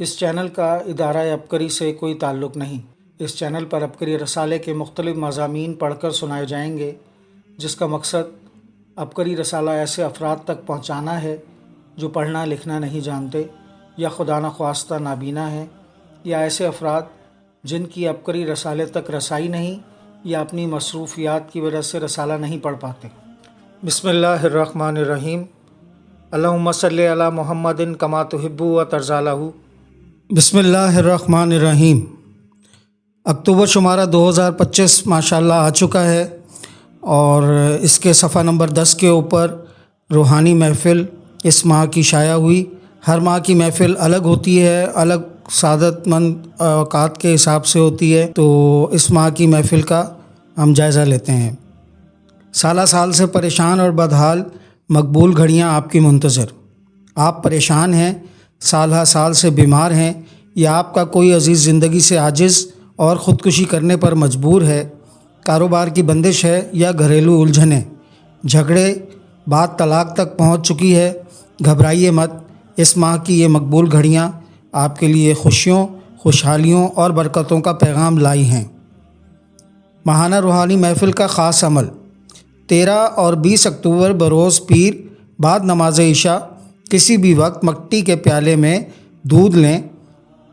اس channel کا ادارہ عبقری سے کوئی تعلق نہیں۔ اس چینل پر عبقری رسالے کے مختلف مضامین پڑھ کر سنائے جائیں گے، جس کا مقصد عبقری رسالہ ایسے افراد تک پہنچانا ہے جو پڑھنا لکھنا نہیں جانتے یا خدا نخواستہ نابینا ہیں، یا ایسے افراد جن کی عبقری رسالے تک رسائی نہیں یا اپنی مصروفیات کی وجہ سے رسالہ نہیں پڑھ پاتے۔ بسم اللہ الرحمن الرحیم۔ اللہم صلی علی محمد کما تحب و ترضی لہ۔ بسم اللہ الرحمن الرحیم۔ اکتوبر شمارہ 2025 ماشاءاللہ آ چکا ہے، اور اس کے صفحہ نمبر 10 کے اوپر روحانی محفل اس ماہ کی شائع ہوئی۔ ہر ماہ کی محفل الگ ہوتی ہے، الگ سعادت مند اوقات کے حساب سے ہوتی ہے، تو اس ماہ کی محفل کا ہم جائزہ لیتے ہیں۔ سالہ سال سے پریشان اور بدحال، مقبول گھڑیاں آپ کی منتظر۔ آپ پریشان ہیں، سالہ سال سے بیمار ہیں، یا آپ کا کوئی عزیز زندگی سے عاجز اور خودکشی کرنے پر مجبور ہے، کاروبار کی بندش ہے یا گھریلو الجھنیں، جھگڑے، بات طلاق تک پہنچ چکی ہے۔ گھبرائیے مت، اس ماہ کی یہ مقبول گھڑیاں آپ کے لیے خوشیوں، خوشحالیوں اور برکتوں کا پیغام لائی ہیں۔ ماہانہ روحانی محفل کا خاص عمل: 13 اور 20 اکتوبر بروز پیر بعد نماز عشاء کسی بھی وقت مٹی کے پیالے میں دودھ لیں،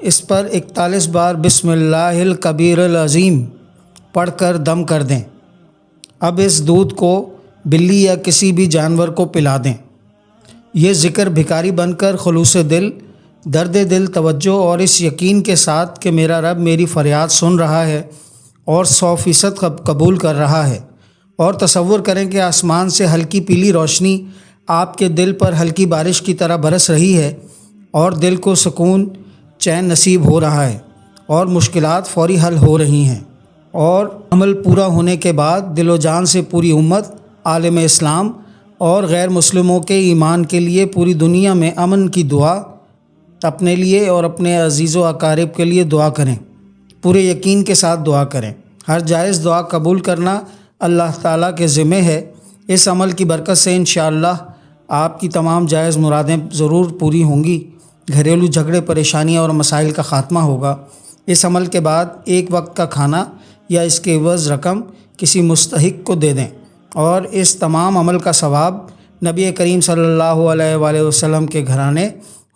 اس پر 41 بار بسم اللہ الکبیر العظیم پڑھ کر دم کر دیں۔ اب اس دودھ کو بلی یا کسی بھی جانور کو پلا دیں۔ یہ ذکر بھکاری بن کر خلوص دل، درد دل توجہ اور اس یقین کے ساتھ کہ میرا رب میری فریاد سن رہا ہے اور 100% قبول کر رہا ہے، اور تصور کریں کہ آسمان سے ہلکی پیلی روشنی آپ کے دل پر ہلکی بارش کی طرح برس رہی ہے، اور دل کو سکون، چین نصیب ہو رہا ہے، اور مشکلات فوری حل ہو رہی ہیں، اور عمل پورا ہونے کے بعد دل و جان سے پوری امت، عالم اسلام اور غیر مسلموں کے ایمان کے لیے پوری دنیا میں امن کی دعا، اپنے لیے اور اپنے عزیز و اقارب کے لیے دعا کریں۔ پورے یقین کے ساتھ دعا کریں۔ ہر جائز دعا قبول کرنا اللہ تعالیٰ کے ذمہ ہے۔ اس عمل کی برکت سے انشاءاللہ آپ کی تمام جائز مرادیں ضرور پوری ہوں گی۔ گھریلو جھگڑے، پریشانیاں اور مسائل کا خاتمہ ہوگا۔ اس عمل کے بعد ایک وقت کا کھانا یا اس کے عوض رقم کسی مستحق کو دے دیں، اور اس تمام عمل کا ثواب نبی کریم صلی اللہ علیہ وآلہ وسلم کے گھرانے،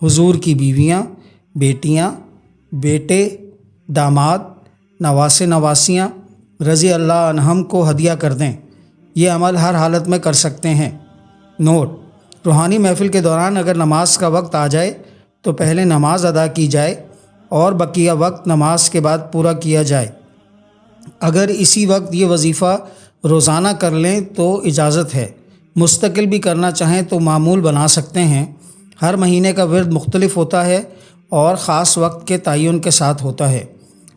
حضور کی بیویاں، بیٹیاں، بیٹے، داماد، نواسے نواسیاں رضی اللہ عنہم کو ہدیہ کر دیں۔ یہ عمل ہر حالت میں کر سکتے ہیں۔ نوٹ: روحانی محفل کے دوران اگر نماز کا وقت آ جائے تو پہلے نماز ادا کی جائے اور بقیہ وقت نماز کے بعد پورا کیا جائے۔ اگر اسی وقت یہ وظیفہ روزانہ کر لیں تو اجازت ہے، مستقل بھی کرنا چاہیں تو معمول بنا سکتے ہیں۔ ہر مہینے کا ورد مختلف ہوتا ہے اور خاص وقت کے تعین کے ساتھ ہوتا ہے۔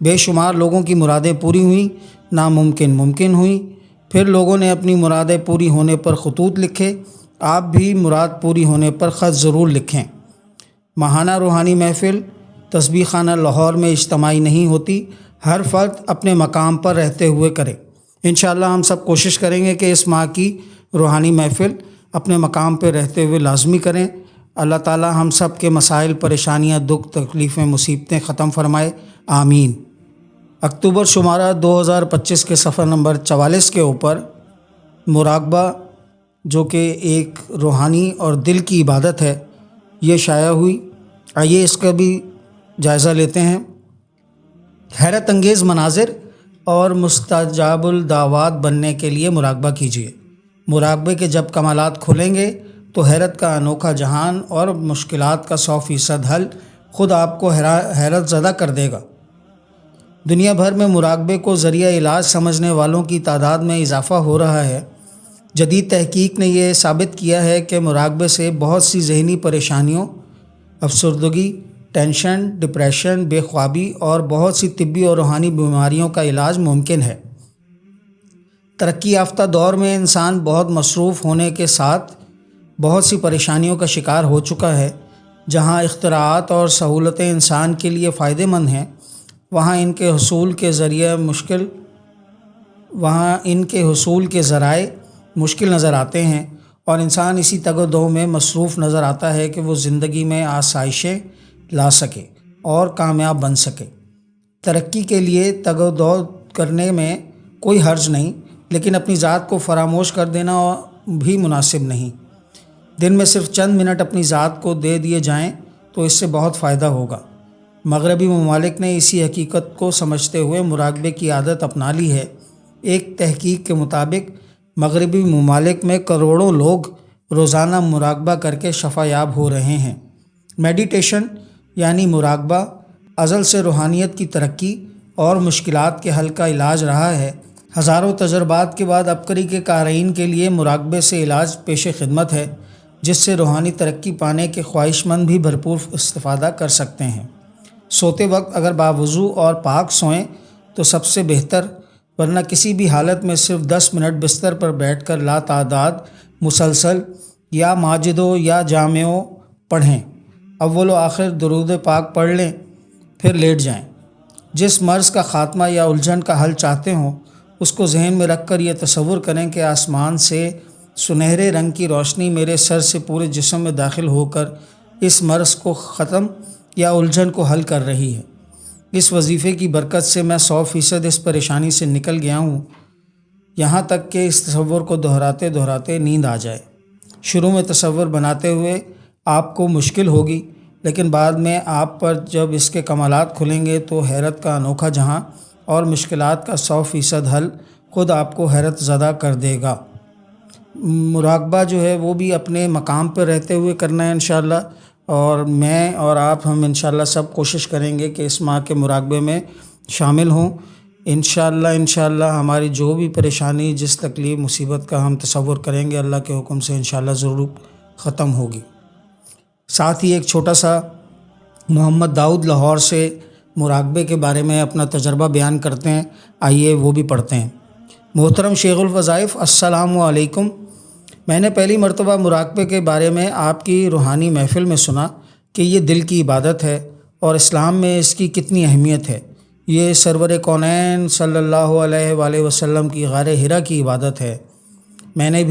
بے شمار لوگوں کی مرادیں پوری ہوئیں، ناممکن ممکن ہوئیں، پھر لوگوں نے اپنی مرادیں پوری ہونے پر خطوط لکھے۔ آپ بھی مراد پوری ہونے پر خط ضرور لکھیں۔ ماہانہ روحانی محفل تسبیح خانہ لاہور میں اجتماعی نہیں ہوتی، ہر فرد اپنے مقام پر رہتے ہوئے کرے۔ انشاءاللہ ہم سب کوشش کریں گے کہ اس ماہ کی روحانی محفل اپنے مقام پہ رہتے ہوئے لازمی کریں۔ اللہ تعالی ہم سب کے مسائل، پریشانیاں، دکھ، تکلیفیں، مصیبتیں ختم فرمائے، آمین۔ اکتوبر شمارہ 2025 کے صفحہ نمبر 44 کے اوپر مراقبہ، جو کہ ایک روحانی اور دل کی عبادت ہے، یہ شائع ہوئی۔ آئیے اس کا بھی جائزہ لیتے ہیں۔ حیرت انگیز مناظر اور مستجاب الدعوات بننے کے لیے مراقبہ کیجیے۔ مراقبے کے جب کمالات کھلیں گے تو حیرت کا انوکھا جہان اور مشکلات کا 100% حل خود آپ کو حیرت زدہ کر دے گا۔ دنیا بھر میں مراقبے کو ذریعہ علاج سمجھنے والوں کی تعداد میں اضافہ ہو رہا ہے۔ جدید تحقیق نے یہ ثابت کیا ہے کہ مراقبے سے بہت سی ذہنی پریشانیوں، افسردگی، ٹینشن، ڈپریشن، بے خوابی اور بہت سی طبی اور روحانی بیماریوں کا علاج ممکن ہے۔ ترقی یافتہ دور میں انسان بہت مصروف ہونے کے ساتھ بہت سی پریشانیوں کا شکار ہو چکا ہے۔ جہاں اختراعات اور سہولتیں انسان کے لیے فائدہ مند ہیں، وہاں ان کے حصول کے ذرائع مشکل نظر آتے ہیں، اور انسان اسی تگ و دو میں مصروف نظر آتا ہے کہ وہ زندگی میں آسائشیں لا سکے۔ اور کامیاب بن سکے۔ ترقی کے لیے تگ و دو کرنے میں کوئی حرج نہیں، لیکن اپنی ذات کو فراموش کر دینا بھی مناسب نہیں۔ دن میں صرف چند منٹ اپنی ذات کو دے دیے جائیں تو اس سے بہت فائدہ ہوگا۔ مغربی ممالک نے اسی حقیقت کو سمجھتے ہوئے مراقبے کی عادت اپنا لی ہے۔ ایک تحقیق کے مطابق مغربی ممالک میں کروڑوں لوگ روزانہ مراقبہ کر کے شفا یاب ہو رہے ہیں۔ میڈیٹیشن یعنی مراقبہ ازل سے روحانیت کی ترقی اور مشکلات کے حل کا علاج رہا ہے۔ ہزاروں تجربات کے بعد عبقری کے قارئین کے لیے مراقبے سے علاج پیش خدمت ہے، جس سے روحانی ترقی پانے کے خواہش مند بھی بھرپور استفادہ کر سکتے ہیں۔ سوتے وقت اگر باوضو اور پاک سوئیں تو سب سے بہتر، ورنہ کسی بھی حالت میں صرف 10 منٹ بستر پر بیٹھ کر لا تعداد مسلسل یا ماجدوں یا جامعوں پڑھیں۔ اول و آخر درود پاک پڑھ لیں، پھر لیٹ جائیں۔ جس مرض کا خاتمہ یا الجھن کا حل چاہتے ہوں، اس کو ذہن میں رکھ کر یہ تصور کریں کہ آسمان سے سنہرے رنگ کی روشنی میرے سر سے پورے جسم میں داخل ہو کر اس مرض کو ختم یا الجھن کو حل کر رہی ہے۔ اس وظیفے کی برکت سے میں 100% اس پریشانی سے نکل گیا ہوں، یہاں تک کہ اس تصور کو دہراتے دہراتے نیند آ جائے۔ شروع میں تصور بناتے ہوئے آپ کو مشکل ہوگی، لیکن بعد میں آپ پر جب اس کے کمالات کھلیں گے تو حیرت کا انوکھا جہاں اور مشکلات کا 100% حل خود آپ کو حیرت زدہ کر دے گا۔ مراقبہ جو ہے وہ بھی اپنے مقام پر رہتے ہوئے کرنا ہے انشاءاللہ، اور میں اور آپ ہم انشاءاللہ سب کوشش کریں گے کہ اس ماہ کے مراقبے میں شامل ہوں۔ انشاءاللہ ہماری جو بھی پریشانی، جس تکلیف مصیبت کا ہم تصور کریں گے، اللہ کے حکم سے انشاءاللہ ضرور ختم ہوگی۔ ساتھ ہی ایک چھوٹا سا محمد داؤد لاہور سے مراقبے کے بارے میں اپنا تجربہ بیان کرتے ہیں، آئیے وہ بھی پڑھتے ہیں۔ محترم شیخ الوظائف، السلام علیکم۔ میں نے پہلی مرتبہ مراقبے کے بارے میں آپ کی روحانی محفل میں سنا کہ یہ دل کی عبادت ہے اور اسلام میں اس کی کتنی اہمیت ہے۔ یہ سرور کونین صلی اللہ علیہ وآلہ وسلم کی غار حرا کی عبادت ہے۔ میں نے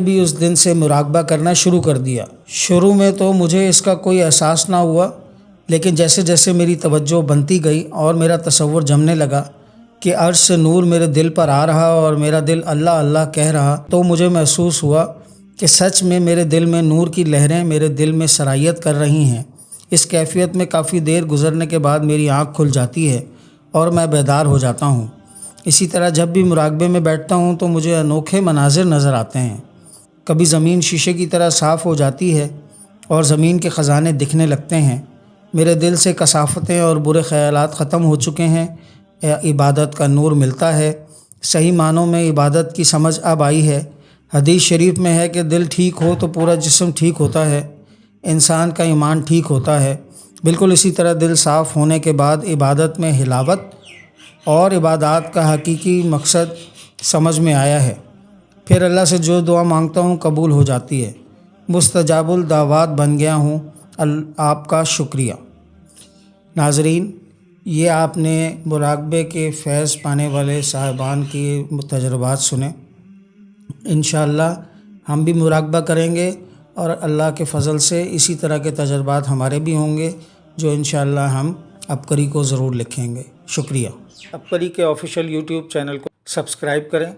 بھی اس دن سے مراقبہ کرنا شروع کر دیا۔ شروع میں تو مجھے اس کا کوئی احساس نہ ہوا، لیکن جیسے جیسے میری توجہ بنتی گئی اور میرا تصور جمنے لگا کہ عرش سے نور میرے دل پر آ رہا اور میرا دل اللہ اللہ کہہ رہا، تو مجھے محسوس ہوا کہ سچ میں میرے دل میں نور کی لہریں میرے دل میں سرایت کر رہی ہیں۔ اس کیفیت میں کافی دیر گزرنے کے بعد میری آنکھ کھل جاتی ہے اور میں بیدار ہو جاتا ہوں۔ اسی طرح جب بھی مراقبے میں بیٹھتا ہوں تو مجھے انوکھے مناظر نظر آتے ہیں۔ کبھی زمین شیشے کی طرح صاف ہو جاتی ہے اور زمین کے خزانے دکھنے لگتے ہیں۔ میرے دل سے کثافتیں اور برے خیالات ختم ہو چکے ہیں۔ عبادت کا نور ملتا ہے۔ صحیح معنوں میں عبادت کی سمجھ اب آئی ہے۔ حدیث شریف میں ہے کہ دل ٹھیک ہو تو پورا جسم ٹھیک ہوتا ہے، انسان کا ایمان ٹھیک ہوتا ہے۔ بالکل اسی طرح دل صاف ہونے کے بعد عبادت میں حلاوت اور عبادات کا حقیقی مقصد سمجھ میں آیا ہے۔ پھر اللہ سے جو دعا مانگتا ہوں قبول ہو جاتی ہے۔ مستجاب الدعوات بن گیا ہوں۔ آپ کا شکریہ۔ ناظرین، یہ آپ نے مراقبے کے فیض پانے والے صاحبان کی تجربات سنے۔ انشاءاللہ ہم بھی مراقبہ کریں گے اور اللہ کے فضل سے اسی طرح کے تجربات ہمارے بھی ہوں گے، جو انشاءاللہ ہم عبقری کو ضرور لکھیں گے۔ شکریہ۔ عبقری کے آفیشیل یوٹیوب چینل کو سبسکرائب کریں،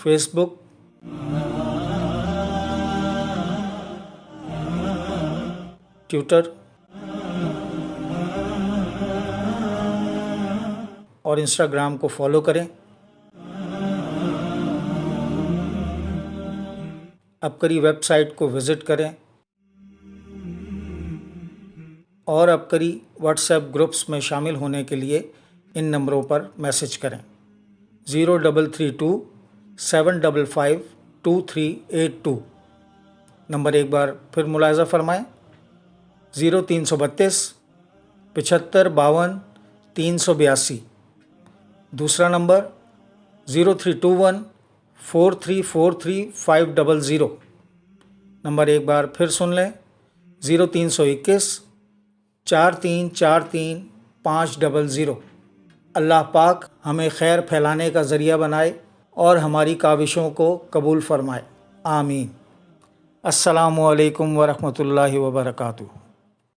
فیس بک، ٹویٹر اور انسٹاگرام کو فالو کریں۔ عبقری ویب سائٹ کو وزٹ کریں اور عبقری واٹس ایپ گروپس میں شامل ہونے کے لیے ان نمبروں پر میسج کریں: 0332 755 2382۔ نمبر ایک بار پھر ملاحظہ فرمائیں: 0332 75 52 382۔ دوسرا نمبر 0321 4343 500۔ نمبر ایک بار پھر سن لیں: 0321 4343 500۔ اللہ پاک ہمیں خیر پھیلانے کا ذریعہ بنائے اور ہماری کاوشوں کو قبول فرمائے، آمین۔ السلام علیکم ورحمۃ اللہ وبرکاتہ۔